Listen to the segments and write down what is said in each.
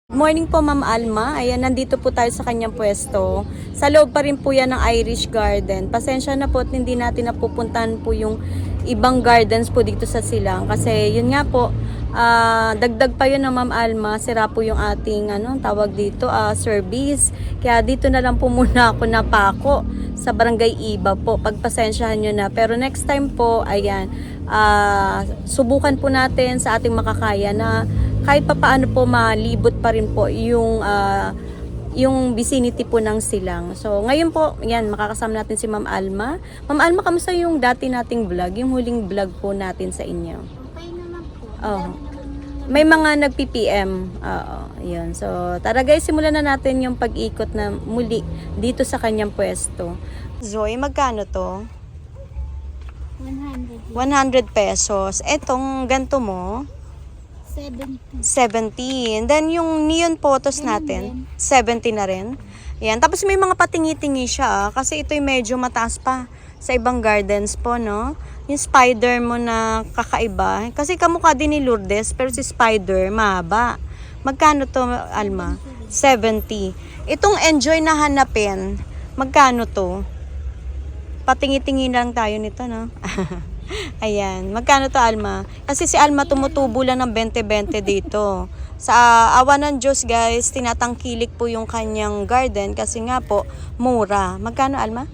Morning po Ma'am Alma. Ayan, nandito po tayo sa kanyang pwesto. Sa loob pa rin po yan ng Irish Garden. Pasensya na po at hindi natin napupuntahan po yung ibang gardens po dito sa Silang. Kasi yun nga po, dagdag pa yun ng Ma'am Alma. Sira po yung ating tawag dito, service. Kaya dito na lang po muna ako napako sa Barangay Iba po. Pagpasensyahan nyo na. Pero next time po, ayan, subukan po natin sa ating makakaya na kahit pa paano po malibot pa rin po yung vicinity po ng Silang. So, ngayon po, yan, makakasama natin si Ma'am Alma. Ma'am Alma, kamusta yung dati nating vlog? Yung huling vlog po natin sa inyo? Okay naman po. Oh. May mga nag-PPM. Oo, yun. So, tara guys, simulan na natin yung pag-ikot na muli dito sa kanyang pwesto. Zoe, magkano to? 100. 100 pesos. Etong ganto mo? 70. 70. Then yung neon photos natin, 70 na rin. Yan. Tapos may mga patingi-tingi siya kasi ito'y medyo mataas pa sa ibang gardens po, no? Yung spider mo na kakaiba. Kasi kamukha din ni Lourdes, pero si spider, mahaba. Magkano to, Alma? 70. Itong enjoy na hanapin, magkano to? Patingi-tingi lang tayo nito, no? Ayan. Magkano to, Alma? Kasi si Alma tumutubo lang ng 20-20 dito. Sa awa ng Diyos, guys, tinatangkilik po yung kanyang garden kasi nga po, mura. Magkano, Alma?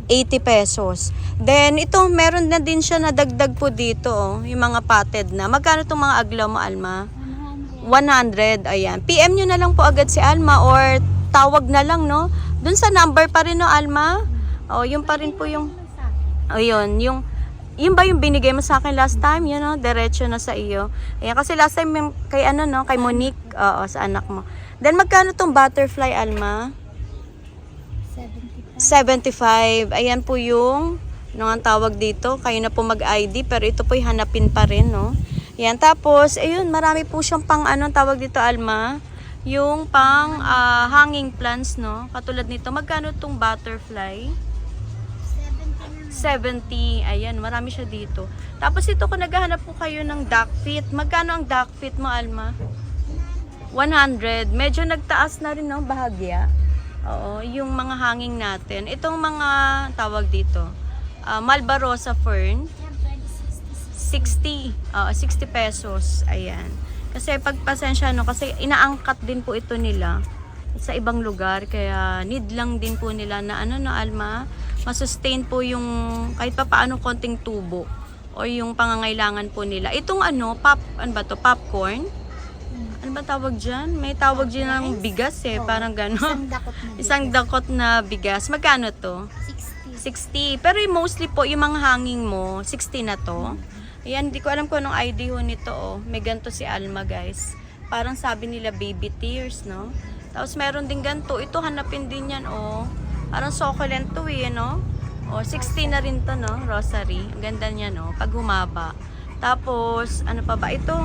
80 pesos. Then, ito, meron na din siya na dagdag po dito, oh, yung mga potted na. Magkano itong mga aglaw mo, Alma? 100. Ayan. PM nyo na lang po agad si Alma or tawag na lang, no? Dun sa number pa rin, no, Alma? Oh, yung pa rin po yung... Oh, yun ba yung binigay mo sa akin last time? Yun, no? Diretso na sa iyo. Ayan, kasi last time kay kay Monique, sa anak mo. Then, magkano tong butterfly, Alma? 75. Ayan po yung, ang tawag dito, kayo na po mag-ID, pero ito po yung hanapin pa rin, no? Ayan, tapos, ayun, marami po siyang pang, tawag dito, Alma? Yung pang hanging plants, no? Katulad nito, magkano tong butterfly? 70. Ayan, marami siya dito. Tapos ito, kung naghahanap po kayo ng duck feet, magkano ang duck feet mo, Alma? 100. Medyo nagtaas na rin, no? Bahagya. Oo, yung mga hanging natin. Itong mga, tawag dito, Malvarosa fern, 60. 60 pesos. Ayan. Kasi pagpasensya, no? Kasi inaangkat din po ito nila sa ibang lugar. Kaya need lang din po nila na Alma, masustain po yung kahit pa paano konting tubo o yung pangangailangan po nila. Itong popcorn? Ano ba tawag dyan? May tawag dyan ng bigas parang gano'n. Isang dakot na bigas. Magkano to? 60. Pero mostly po yung mga hanging mo, 60 na to. Ayan, hindi ko alam kung anong ID ho nito, oh. May ganito si Alma, guys. Parang sabi nila baby tears, no? Tapos meron din ganito. Ito hanapin din yan, oh. Parang succulent to, no? O, 60 na rin to, no? Rosary. Ang ganda niya, no? Pag humaba. Tapos, ano pa ba? Ito.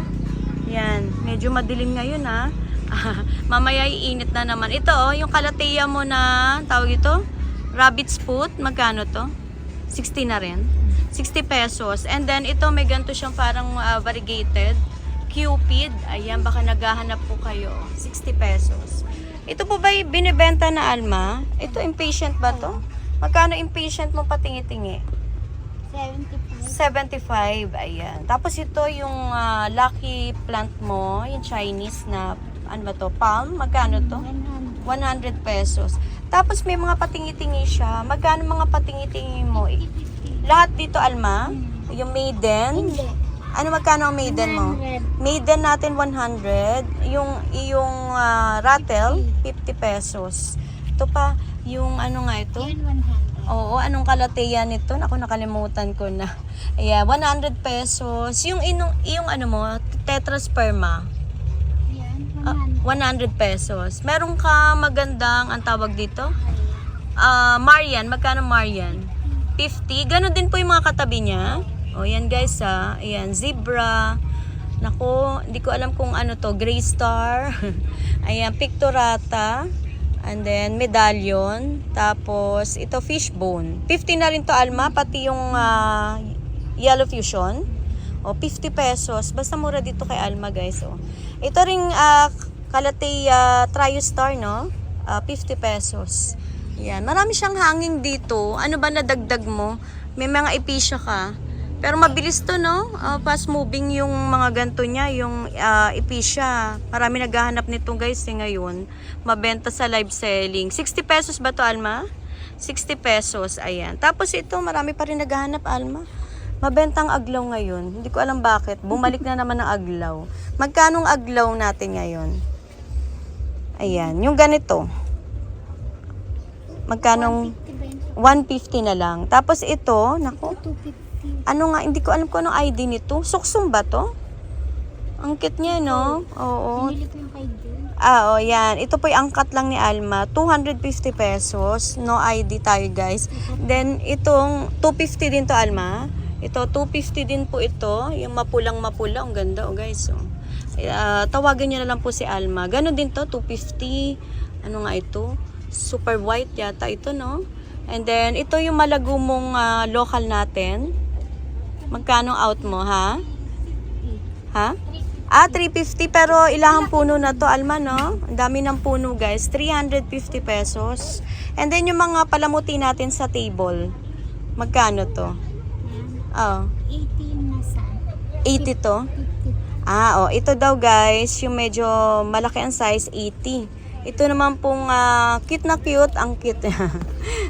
Yan. Medyo madilim ngayon, ha? Mamaya iinit na naman. Ito, oh. Yung kalateya mo na, tawag ito? Rabbit's foot. Magkano to? 60 na rin. 60 pesos. And then, ito, may ganito siyang parang variegated. Cupid. Ayan, baka naghahanap po kayo. 60 pesos. Ito po ba binibenta na, Alma? Ito, impatient ba to? Magkano impatient mo patingi-tingi? 75. Ayan. Tapos ito yung lucky plant mo, yung Chinese na, palm? Magkano to? 100 pesos. Tapos may mga patingi-tingi siya. Magkano mga patingi-tingi mo? Lahat dito, Alma? Yung maiden? Hindi. Magkano ang maiden mo? 100. Maiden natin 100. Yung rattle, 50 pesos. Ito pa, yung nga ito? Yun 100. Oo, anong kalateya nito? Ako nakalimutan ko na. Ayan, 100 pesos. Yung tetrasperma. Yan, 100 pesos. Meron ka magandang, ang tawag dito? Marian, magkano Marian? 50. Ganon din po yung mga katabi niya. O, yan guys, ayan, zebra. Nako, hindi ko alam kung ano to, gray star. Ayan, pictorata. And then, medallion. Tapos, ito, fishbone. 50 na rin to, Alma, pati yung yellow fusion. O, 50 pesos. Basta mura dito kay Alma, guys. O. Ito ring Calathea Triostar, no? 50 pesos. Yan. Marami siyang hanging dito. Ano ba nadagdag mo? May mga episya ka. Pero mabilis to, no? Fast moving yung mga ganto niya, yung episya. Marami naghahanap nito guys ngayon. Mabenta sa live selling. 60 pesos ba to, Alma? 60 pesos. Ayan. Tapos ito, marami pa rin naghahanap, Alma. Mabentang aglaw ngayon. Hindi ko alam bakit. Bumalik na naman ang aglaw. Magkanong aglaw natin ngayon? Ayan. Yung ganito. Magkanong 150 na lang. Tapos ito, nako. 250. Ano nga, hindi ko alam kung anong ID nito. Suksum ba to? Ang cute niya, no? Oo. Pinili ko yung kay Jun. Oo, yan. Ito po yung angkat lang ni Alma. 250 pesos. No ID tayo, guys. Then, itong 250 din to, Alma. Ito, 250 din po ito. Yung mapulang-mapula. Ang ganda, oh, guys. Oh. Tawagan nyo na lang po si Alma. Ganon din to, 250. Ano nga ito? Super white yata ito, no? And then, ito yung malagumong local natin. Magkano out mo, ha? Ha? 350, pero ilahang puno na to, Alma, no? Ang dami ng puno, guys. 350 pesos. And then, yung mga palamuti natin sa table. Magkano to? Oh. 80 yung nasa. 80 to? 50. Ito daw, guys, yung medyo malaki ang size, 80. Ito naman pong cute na cute, ang cute.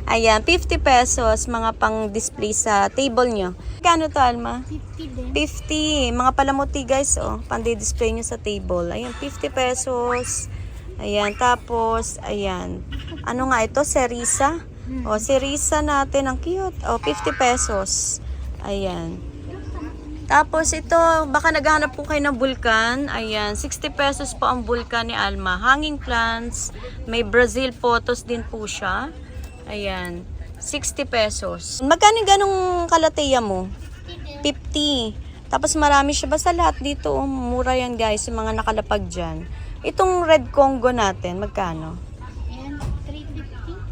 Ayan, 50 pesos, mga pang display sa table nyo. Kano to, Alma? 50 din. 50. Mga palamuti, guys, oh. Pang-display nyo sa table. Ayan, 50 pesos. Ayan, tapos, ayan. Ano nga ito? Cerisa. O, cerisa natin, ang cute. O, 50 pesos. Ayan. Tapos ito, baka naghahanap po kayo ng bulkan. Ayan, 60 pesos po ang bulkan ni Alma. Hanging plants. May Brazil photos din po siya. Ayan, 60 pesos. Magkano ganong Calathea mo? 50. Tapos marami siya. Basta lahat dito, mura yan guys, yung mga nakalapag dyan. Itong red Congo natin, magkano? Ayan,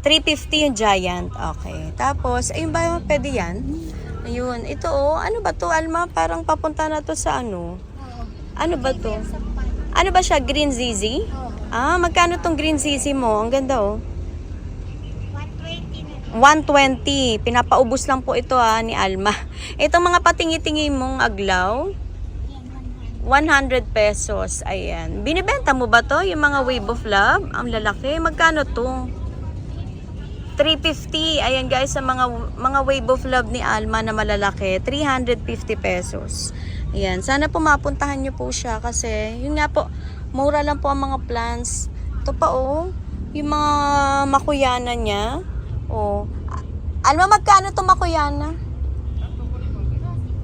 350. 350 yung giant. Okay. Tapos, ayun ba, pwede yan? Ayun. Ito ano ba to, Alma? Parang papunta na to sa ano? Oo. Ano ba to? Sa pan. Ano ba siya? Green ZZ? Oo. Magkano tong green ZZ mo? Ang ganda, 120 na. 120. Pinapaubos lang po ito ni Alma. Itong mga patingi-tingi mong aglaw, Ayan, 100 pesos. Ayan. Binibenta mo ba to? Yung mga Wave of Love? Ang lalaki. Magkano to? 350. Ayan guys, sa mga Wave of Love ni Alma na malalaki, 350 pesos. Ayan, sana po mapuntahan nyo po siya kasi yun nga po, mura lang po ang mga plants. Ito pa yung mga makuyana niya. Alma, magkano to makuyana?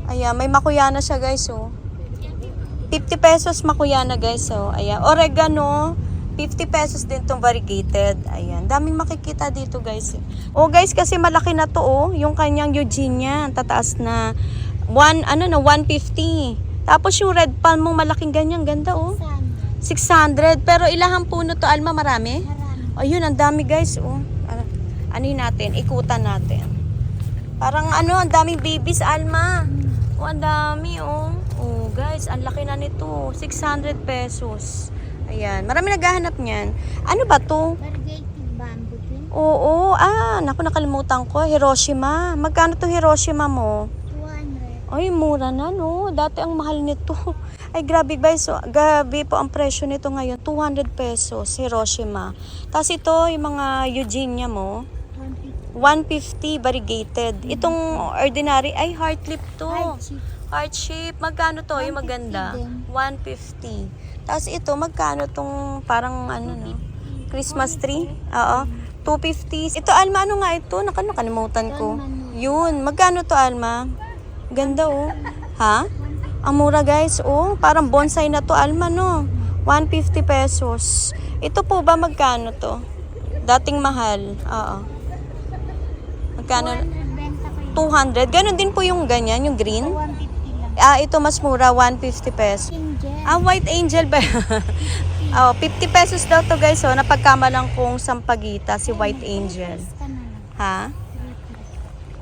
Ayan, may makuyana siya guys 50 pesos makuyana guys Ayan, oregano 50 pesos din tong variegated. Ayan. Daming makikita dito, guys. Guys, kasi malaki na to, yung kanyang Eugenia. Tataas na 150. Tapos yung red palm mong malaking ganyan. Ganda, 600. Pero ilahang puno to, Alma, marami? Marami. Ayun, ang dami, guys, Ano yun natin? Ikutan natin. Parang ang daming babies, Alma. Ang dami, guys, ang laki na nito. 600 pesos. Ayan, marami naghahanap niyan. Ano ba to? Variegated bamboo din. Oo, naku, nakalimutan ko. Hiroshima. Magkano to Hiroshima mo? 200. Ay, mura na, no? Dati ang mahal nito. Ay, grabe guys. Grabe po ang presyo nito ngayon. 200 pesos, Hiroshima. Tapos ito, yung mga Eugenia mo, 150 variegated. Itong ordinary, ay, heart lip to. Heart shape. Magkano to? Yung maganda? 150. Tapos ito, magkano tong parang Christmas tree? Oo. 250. Ito, Alma, ano nga ito? Nakalimutan ko. Yun. Magkano to, Alma? Ganda, Ha? Ang mura, guys. Parang bonsai na to, Alma, no? 150 pesos. Ito po ba, magkano to? Dating mahal. Oo. Magkano? 200. Ganon din po yung ganyan, yung green. 150 lang. Ito mas mura, 150 pesos. Angel. White angel ba? 50 pesos daw to guys. Napagkamalang kong sampagita si white angel. Ha?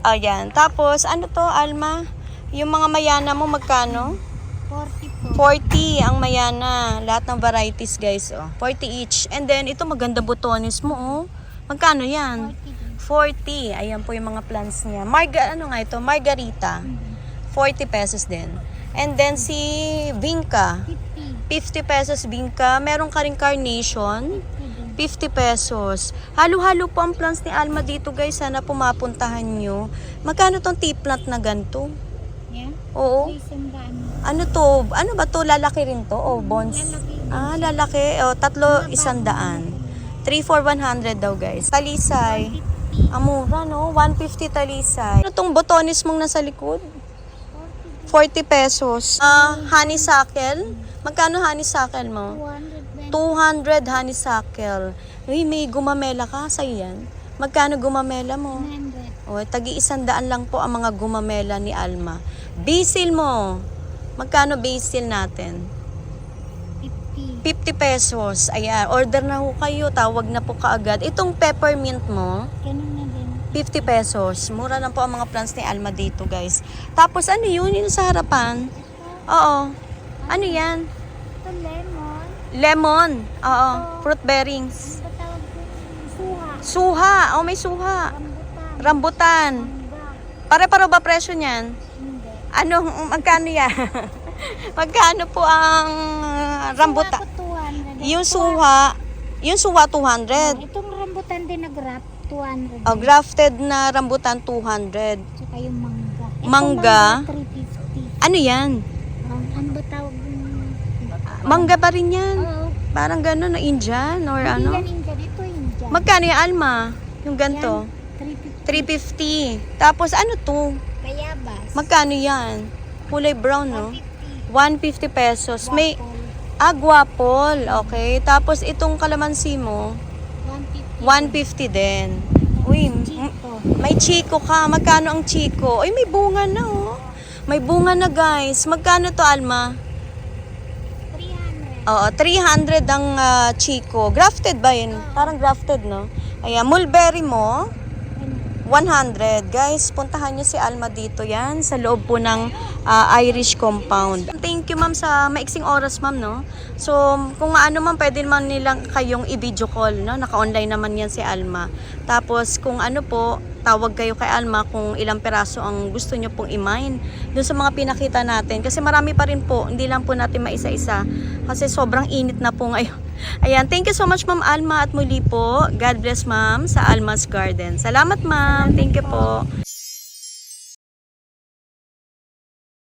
Ayan. Tapos, ano to, Alma? Yung mga mayana mo, magkano? 40 po. 40 ang mayana. Lahat ng varieties guys. Oh. 40 each. And then, ito maganda botones mo. Oh. Magkano yan? 40 din. 40. Ayan po yung mga plants niya. Ano nga ito? Margarita. 40 pesos din. And then si Vinca. 50. 50 pesos Vinca. Meron ka rin carnation. 50 din. 50 pesos. Halo-halo po ang plants ni Alma dito guys. Sana pumapuntahan nyo. Magkano tong tea plant na ganito? Yan. Oo. Isang daan. Ano to? Ano ba to? Lalaki rin to? O bonds? Lalaki. Ah, lalaki. O, tatlo, 100. 3 for 100 daw guys. Talisay. 50. Amura no? 150 talisay. Ano tong botones mong nasa likod? 40 pesos. Honeysuckle. Magkano honeysuckle mo? 220. 200 honeysuckle. Uy, may gumamela ka. Sa'yo yan. Magkano gumamela mo? 100. O, tagi-100 lang po ang mga gumamela ni Alma. Basil mo. Magkano basil natin? 50. 50 pesos. Ayan, order na ho kayo. Tawag na po kaagad. Itong peppermint mo, Ganun na din. 50 pesos. Mura lang po ang mga plants ni Alma dito, guys. Tapos, ano yun? Yun sa harapan? Oo. Ano yan? Ito lemon. Lemon. Oo. Fruit bearings. Ano ba tawag ko? Suha. Suha. Oh, may suha. Rambutan. Rambutan. Mangga. Pare-paro ba presyo niyan? Hindi. Ano? Magkano yan? Magkano po ang rambutan? Suha ko 200. Yung suha 200. Itong rambutan din na grap, 200. Oh, grafted na rambutan 200. Tsaka yung mangga. Itong Mangga? 350. Ano yan? Ano ba tawag yung... Mangga pa rin yan. Oo. Parang gano'n na Indian or Hindi ano. yan Indian. Ito Indian. Magkano yung Alma? Yung ganito? 350. 350. Tapos ano to? Bayabas. Magkano yan? Kulay brown, no? 150 pesos. May Waffle. guapol. Okay. Tapos itong kalamansi mo, 150. 150 din. Uy, Chico. may chiko ka. Magkano ang chiko? Uy, may bunga na, oh. May bunga na, guys. Magkano to, Alma? 300. Oo, 300 ang chiko. Grafted ba yun? Parang grafted, no? Ayan, mulberry mo, 100. Guys, puntahan nyo si Alma dito yan sa loob po ng Irish compound. Thank you, ma'am, sa maiksing oras, ma'am, no? So, kung ano, ma'am, pwede naman nilang kayong i-video call, no? Naka-online naman yan si Alma. Tapos, kung ano po, tawag kayo kay Alma kung ilang peraso ang gusto nyo pong i-mine dun sa mga pinakita natin. Kasi marami pa rin po, hindi lang po natin maisa-isa. Kasi sobrang init na po ngayon. Ayan, thank you so much, Ma'am Alma, at muli po, God bless, ma'am, sa Alma's Garden. Salamat, ma'am. Thank you po.